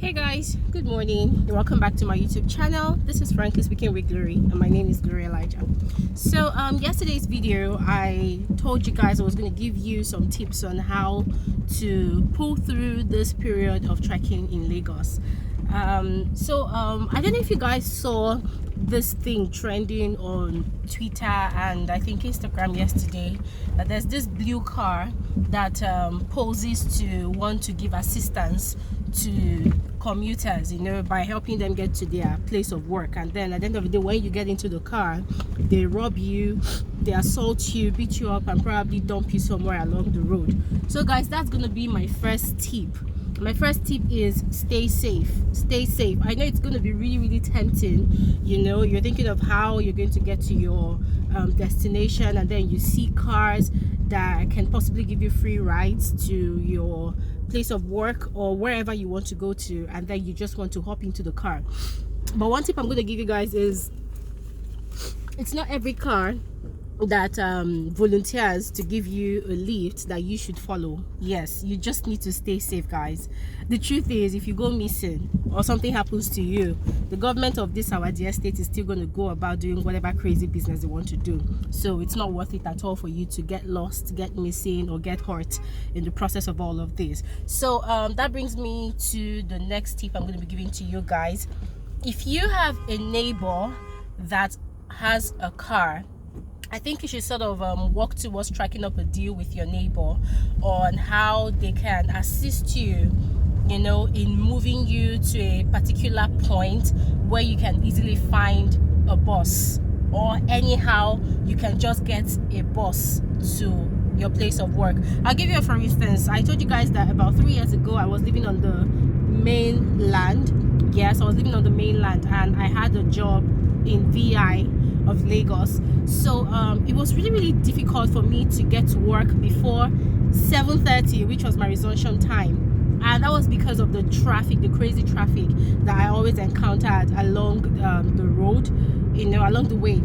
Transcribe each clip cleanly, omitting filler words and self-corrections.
Hey guys, good morning. Welcome back to my YouTube channel. This is Frankly Speaking with Glory, and my name is Glory Elijah. So yesterday's video I told you guys I was going to give you some tips on how to pull through this period of trekking in Lagos. I don't know if you guys saw this thing trending on Twitter and I think Instagram yesterday, that there's this blue car that poses to want to give assistance to commuters, by helping them get to their place of work. And then at the end of the day, when you get into the car, they rob you, they assault you, beat you up, and probably dump you somewhere along the road. So guys, that's gonna be my first tip. My first tip is stay safe. Stay safe. I know it's going to be really tempting. You're thinking of how you're going to get to your destination, and then you see cars that can possibly give you free rides to your place of work or wherever you want to go to, and then you just want to hop into the car. But one tip I'm going to give you guys is it's not every car that volunteers to give you a lift that you should follow. Yes, you just need to stay safe, guys. The truth is, if you go missing or something happens to you, the government of this our dear state is still going to go about doing whatever crazy business they want to do. So it's not worth it at all for you to get lost, get missing, or get hurt in the process of all of this. So that brings me to the next tip I'm going to be giving to you guys. If you have a neighbor that has a car, I think you should sort of work towards striking up a deal with your neighbor on how they can assist you, in moving you to a particular point where you can easily find a bus, or anyhow you can just get a bus to your place of work. I'll give you a for instance. I told you guys that about 3 years ago I was living on the mainland. Yes, I was living on the mainland, and I had a job in VI of Lagos. So it was really difficult for me to get to work before 7:30, which was my resumption time, and that was because of the traffic, the crazy traffic that I always encountered along the road, along the way.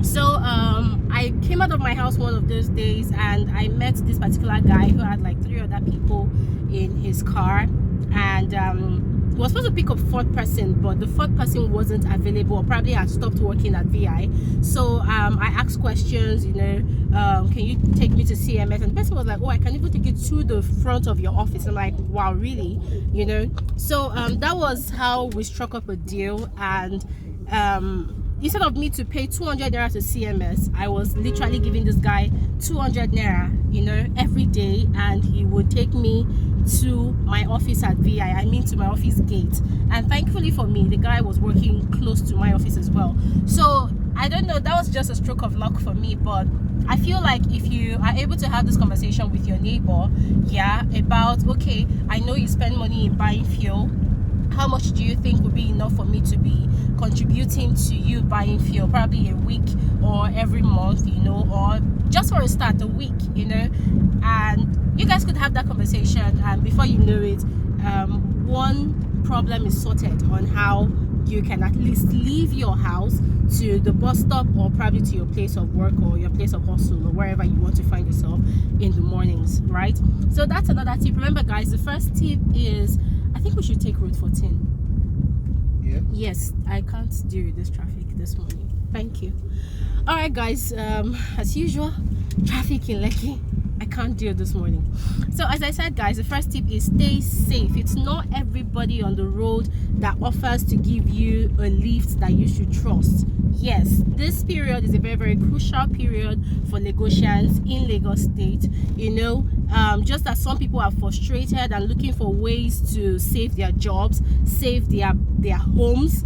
So I came out of my house one of those days, and I met this particular guy who had like 3 other people in his car, and he was supposed to pick up 4th person, but the 4th person wasn't available, or probably had stopped working at VI. So I asked questions, can you take me to CMS? And the person was like, oh, I can even take you to the front of your office. I'm like, wow, really? So that was how we struck up a deal. And instead of me to pay 200 naira to CMS, I was literally giving this guy 200 naira, every day, and he would take me to my office at VI, to my office gate. And thankfully for me, the guy was working close to my office as well. So I don't know, that was just a stroke of luck for me. But I feel like if you are able to have this conversation with your neighbor, about, okay, I know you spend money in buying fuel, how much do you think would be enough for me to be contributing to you buying fuel, probably a week or every month, or just for a start, a week, and you guys could have that conversation, and before you know it, one problem is sorted on how you can at least leave your house to the bus stop, or probably to your place of work or your place of hustle, or wherever you want to find yourself in the mornings, right? So that's another tip. Remember guys, the first tip is, I think we should take Route 14. Yeah. Yes, I can't deal with this traffic this morning. Thank you. All right guys, as usual, traffic in Lekki, I can't deal this morning. So as I said guys, the first tip is stay safe. It's not everybody on the road that offers to give you a lift that you should trust. Yes, this period is a very crucial period for Lagosians in Lagos State. Just as some people are frustrated and looking for ways to save their jobs, save their homes,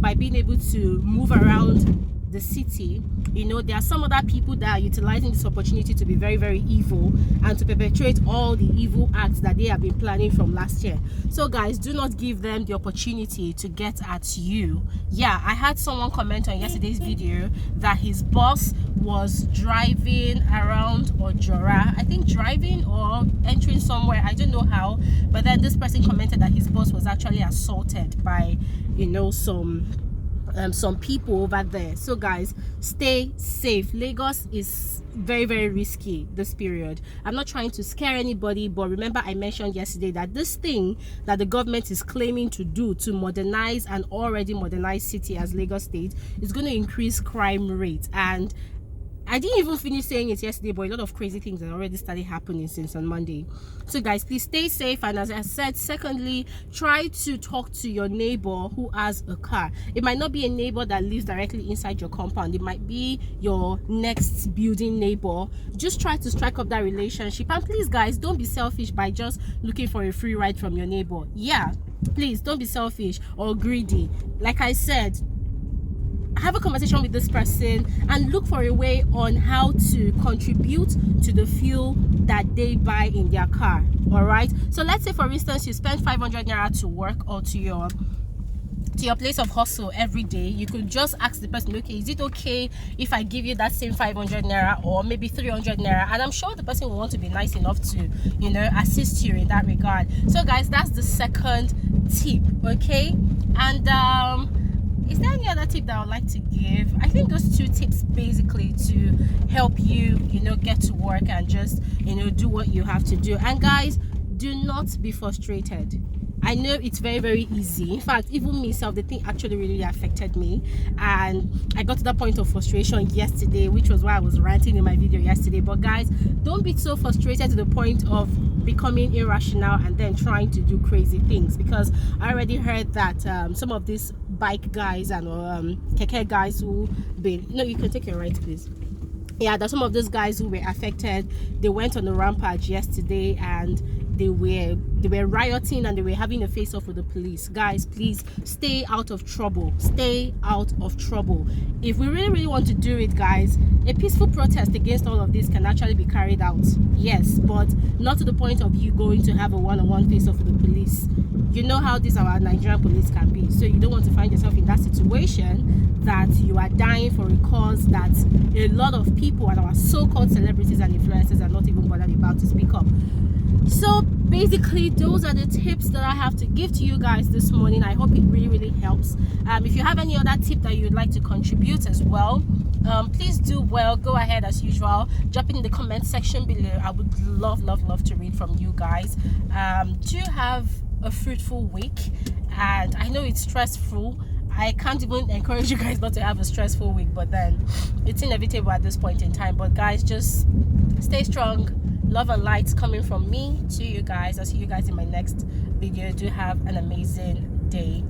by being able to move around the city, there are some other people that are utilizing this opportunity to be very evil and to perpetrate all the evil acts that they have been planning from last year. So guys, do not give them the opportunity to get at you. I had someone comment on yesterday's video that his boss was driving around Ojora, I think driving or entering somewhere, I don't know how, but then this person commented that his boss was actually assaulted by some some people over there. So guys, stay safe. Lagos is very, very risky this period. I'm not trying to scare anybody, but remember I mentioned yesterday that this thing that the government is claiming to do to modernize an already modernized city as Lagos State is going to increase crime rate. And I didn't even finish saying it yesterday, but a lot of crazy things have already started happening since on Monday. So guys, please stay safe. And as I said, secondly, try to talk to your neighbor who has a car. It might not be a neighbor that lives directly inside your compound. It might be your next building neighbor. Just try to strike up that relationship. And please guys, don't be selfish by just looking for a free ride from your neighbor. Yeah, please don't be selfish or greedy. Like I said, have a conversation with this person and look for a way on how to contribute to the fuel that they buy in their car. All right, so let's say for instance you spend 500 naira to work or to your place of hustle every day. You could just ask the person, okay, is it okay if I give you that same 500 naira or maybe 300 naira? And I'm sure the person will want to be nice enough to, you know, assist you in that regard. So guys, that's the second tip. Okay, and is there any other tip that I would like to give? I think those two tips basically to help you, you know, get to work and just, you know, do what you have to do. And guys, do not be frustrated. I know it's very, very easy. In fact, even myself, the thing actually really affected me, and I got to that point of frustration yesterday, which was why I was ranting in my video yesterday. But guys, don't be so frustrated to the point of becoming irrational and then trying to do crazy things, because I already heard that some of these bike guys and keke guys who been, no, you can take your right please. Yeah, that some of those guys who were affected, they went on a rampage yesterday and they were rioting and they were having a face-off with the police. Guys, please stay out of trouble. Stay out of trouble. If we really want to do it, guys, a peaceful protest against all of this can actually be carried out, yes, but not to the point of you going to have a one-on-one face-off with the police. You know how these our Nigerian police can be, so you don't want to find yourself in that situation that you are dying for a cause that a lot of people and our so-called celebrities and influencers are not even bothered about to speak up. So basically, those are the tips that I have to give to you guys this morning. I hope it really helps. If you have any other tip that you would like to contribute as well, please do well. Go ahead as usual, drop it in the comment section below. I would love to read from you guys. Do have a fruitful week, and I know it's stressful. I can't even encourage you guys not to have a stressful week, but then it's inevitable at this point in time. But guys, just stay strong. Love and light coming from me to you guys. I'll see you guys in my next video. Do have an amazing day.